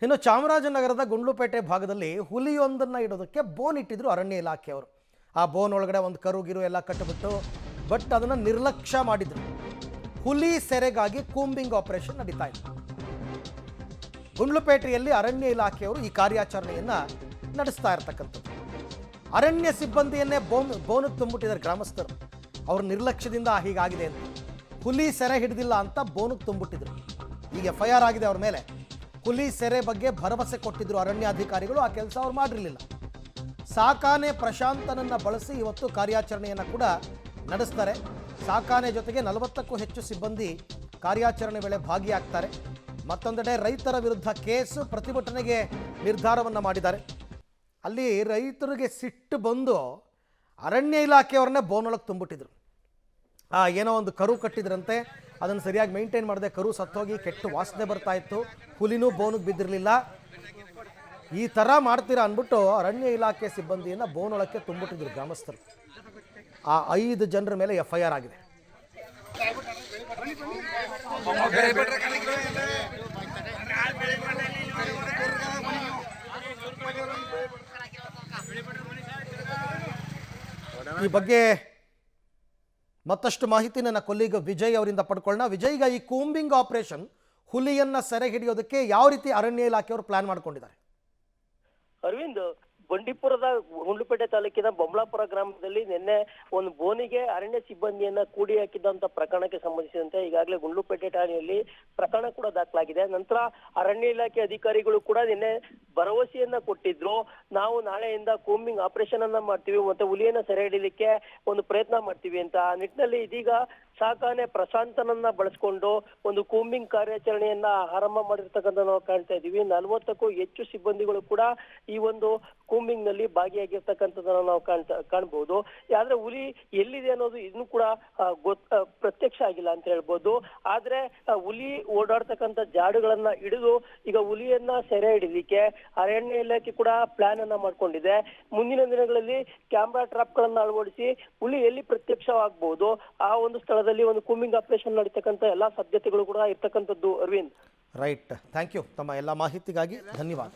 ಇನ್ನು ಚಾಮರಾಜನಗರದ ಗುಂಡ್ಲುಪೇಟೆ ಭಾಗದಲ್ಲಿ ಹುಲಿಯೊಂದನ್ನು ಇಡೋದಕ್ಕೆ ಬೋನ್ ಇಟ್ಟಿದ್ರು ಅರಣ್ಯ ಇಲಾಖೆಯವರು. ಆ ಬೋನ್ ಒಳಗಡೆ ಒಂದು ಕರುಗಿರು ಎಲ್ಲ ಕಟ್ಟಿಬಿಟ್ಟು ಬಟ್ ಅದನ್ನು ನಿರ್ಲಕ್ಷ್ಯ ಮಾಡಿದ್ರು. ಹುಲಿ ಸೆರೆಗಾಗಿ ಕೂಂಬಿಂಗ್ ಆಪರೇಷನ್ ನಡೀತಾ ಇತ್ತು. ಗುಂಡ್ಲುಪೇಟೆಯಲ್ಲಿ ಅರಣ್ಯ ಇಲಾಖೆಯವರು ಈ ಕಾರ್ಯಾಚರಣೆಯನ್ನು ನಡೆಸ್ತಾ ಇರ್ತಕ್ಕಂಥದ್ದು. ಅರಣ್ಯ ಸಿಬ್ಬಂದಿಯನ್ನೇ ಬೋನಿಗೆ ತುಂಬಿಟ್ಟಿದ್ದಾರೆ ಗ್ರಾಮಸ್ಥರು. ಅವ್ರ ನಿರ್ಲಕ್ಷ್ಯದಿಂದ ಹೀಗಾಗಿದೆ ಅಂತ. ಹುಲಿ ಸೆರೆ ಹಿಡಿದಿಲ್ಲ ಅಂತ ಬೋನಿಗೆ ತುಂಬಿಟ್ಟಿದ್ರು. ಈಗ FIR ಆಗಿದೆ ಅವ್ರ ಮೇಲೆ. ಹುಲಿ ಸೆರೆ ಬಗ್ಗೆ ಭರವಸೆ ಕೊಟ್ಟಿದ್ರು ಅರಣ್ಯಾಧಿಕಾರಿಗಳು, ಆ ಕೆಲಸ ಅವ್ರು ಮಾಡಿರಲಿಲ್ಲ. ಸಾಕಾನೆ ಪ್ರಶಾಂತನನ್ನು ಬಳಸಿ ಇವತ್ತು ಕಾರ್ಯಾಚರಣೆಯನ್ನು ಕೂಡ ನಡೆಸ್ತಾರೆ. ಸಾಕಾನೆ ಜೊತೆಗೆ 40ಕ್ಕೂ ಹೆಚ್ಚು ಸಿಬ್ಬಂದಿ ಕಾರ್ಯಾಚರಣೆ ವೇಳೆ ಭಾಗಿಯಾಗ್ತಾರೆ. ಮತ್ತೊಂದೆಡೆ ರೈತರ ವಿರುದ್ಧ ಕೇಸು, ಪ್ರತಿಭಟನೆಗೆ ನಿರ್ಧಾರವನ್ನು ಮಾಡಿದ್ದಾರೆ. ಅಲ್ಲಿ ರೈತರಿಗೆ ಸಿಟ್ಟು ಬಂದು ಅರಣ್ಯ ಇಲಾಖೆಯವ್ರನ್ನೇ ಬೋನೊಳಗೆ ತುಂಬಿಟ್ಟಿದ್ರು. ಏನೋ ಒಂದು ಕರು ಕಟ್ಟಿದ್ರಂತೆ, ಅದನ್ನು ಸರಿಯಾಗಿ ಮೇಂಟೈನ್ ಮಾಡದೆ ಕರು ಸತ್ತೋಗಿ ಕೆಟ್ಟು ವಾಸನೆ ಬರ್ತಾ ಇತ್ತು. ಹುಲಿನೂ ಬೋನಿಗೆ ಬಿದ್ದಿರಲಿಲ್ಲ. ಈ ಥರ ಮಾಡ್ತೀರಾ ಅಂದ್ಬಿಟ್ಟು ಅರಣ್ಯ ಇಲಾಖೆ ಸಿಬ್ಬಂದಿಯನ್ನು ಬೋನೊಳಕ್ಕೆ ತುಂಬಿಟ್ಟಿದ್ರು ಗ್ರಾಮಸ್ಥರು. ಆ 5 ಜನರ ಮೇಲೆ FIR ಆಗಿದೆ. ಈ ಬಗ್ಗೆ ಮತ್ತಷ್ಟು ಮಾಹಿತಿ ನನ್ನ ಕೊಲ್ಲಿಗ ವಿಜಯ್ ಅವರಿಂದ ಪಡ್ಕೊಳ್ಳೋಣ. ವಿಜಯ್, ಈಗ ಈ ಕೂಂಬಿಂಗ್ ಆಪರೇಷನ್ ಹುಲಿಯನ್ನ ಸೆರೆ ಹಿಡಿಯೋದಕ್ಕೆ ಯಾವ ರೀತಿ ಅರಣ್ಯ ಇಲಾಖೆಯವರು ಪ್ಲಾನ್ ಮಾಡ್ಕೊಂಡಿದ್ದಾರೆ? ಅರವಿಂದ್, ಬಂಡೀಪುರದ ಗುಂಡ್ಲುಪೇಟೆ ತಾಲೂಕಿನ ಬೊಮ್ಲಾಪುರ ಗ್ರಾಮದಲ್ಲಿ ನಿನ್ನೆ ಒಂದು ಬೋನಿಗೆ ಅರಣ್ಯ ಸಿಬ್ಬಂದಿಯನ್ನ ಕೂಡಿ ಹಾಕಿದಂತ ಪ್ರಕರಣಕ್ಕೆ ಸಂಬಂಧಿಸಿದಂತೆ ಈಗಾಗಲೇ ಗುಂಡ್ಲುಪೇಟೆ ಠಾಣೆಯಲ್ಲಿ ಪ್ರಕರಣ ಕೂಡ ದಾಖಲಾಗಿದೆ. ನಂತರ ಅರಣ್ಯ ಇಲಾಖೆ ಅಧಿಕಾರಿಗಳು ಕೂಡ ನಿನ್ನೆ ಭರವಸೆಯನ್ನ ಕೊಟ್ಟಿದ್ರು. ನಾವು ನಾಳೆಯಿಂದ ಕೂಂಬಿಂಗ್ ಆಪರೇಷನ್ ಅನ್ನ ಮಾಡ್ತೀವಿ, ಮತ್ತೆ ಹುಲಿಯನ್ನ ಸೆರೆ ಹಿಡಿಲಿಕ್ಕೆ ಒಂದು ಪ್ರಯತ್ನ ಮಾಡ್ತೀವಿ ಅಂತ. ಆ ನಿಟ್ಟಿನಲ್ಲಿ ಇದೀಗ ಸಾಕಾನೆ ಪ್ರಶಾಂತನನ್ನ ಬಳಸ್ಕೊಂಡು ಒಂದು ಕೂಂಬಿಂಗ್ ಕಾರ್ಯಾಚರಣೆಯನ್ನ ಆರಂಭ ಮಾಡಿರ್ತಕ್ಕಂಥ ನಾವು ಕಾಣ್ತಾ ಇದೀವಿ. 40ಕ್ಕೂ ಹೆಚ್ಚು ಸಿಬ್ಬಂದಿಗಳು ಕೂಡ ಈ ಒಂದು ಕೂಂಬಿಂಗ್ ನಲ್ಲಿ ಭಾಗಿಯಾಗಿರ್ತಕ್ಕಂಥದ್ದನ್ನ ನಾವು ಕಾಣ್ಬಹುದು. ಆದ್ರೆ ಹುಲಿ ಎಲ್ಲಿದೆ ಅನ್ನೋದು ಇನ್ನೂ ಕೂಡ ಪ್ರತ್ಯಕ್ಷ ಆಗಿಲ್ಲ ಅಂತ ಹೇಳ್ಬೋದು. ಆದ್ರೆ ಹುಲಿ ಓಡಾಡ್ತಕ್ಕಂಥ ಜಾಡುಗಳನ್ನ ಹಿಡಿದು ಈಗ ಹುಲಿಯನ್ನ ಸೆರೆ ಹಿಡಿಲಿಕ್ಕೆ ಅರಣ್ಯ ಇಲಾಖೆ ಕೂಡ ಪ್ಲಾನ್ ಅನ್ನ ಮಾಡ್ಕೊಂಡಿದೆ. ಮುಂದಿನ ದಿನಗಳಲ್ಲಿ ಕ್ಯಾಮ್ರಾ ಟ್ರಾಪ್ ಗಳನ್ನ ಅಳವಡಿಸಿ ಹುಲಿ ಎಲ್ಲಿ ಪ್ರತ್ಯಕ್ಷವಾಗಬಹುದು ಆ ಒಂದು ಸ್ಥಳದಲ್ಲಿ ಒಂದು ಕೂಂಬಿಂಗ್ ಆಪರೇಷನ್ ನಡೀತಕ್ಕಂಥ ಎಲ್ಲಾ ಸಾಧ್ಯತೆಗಳು ಕೂಡ ಇರ್ತಕ್ಕಂಥದ್ದು. Arvind, right, thank you. ತಮ್ಮ ಎಲ್ಲ ಮಾಹಿತಿಗಾಗಿ ಧನ್ಯವಾದ.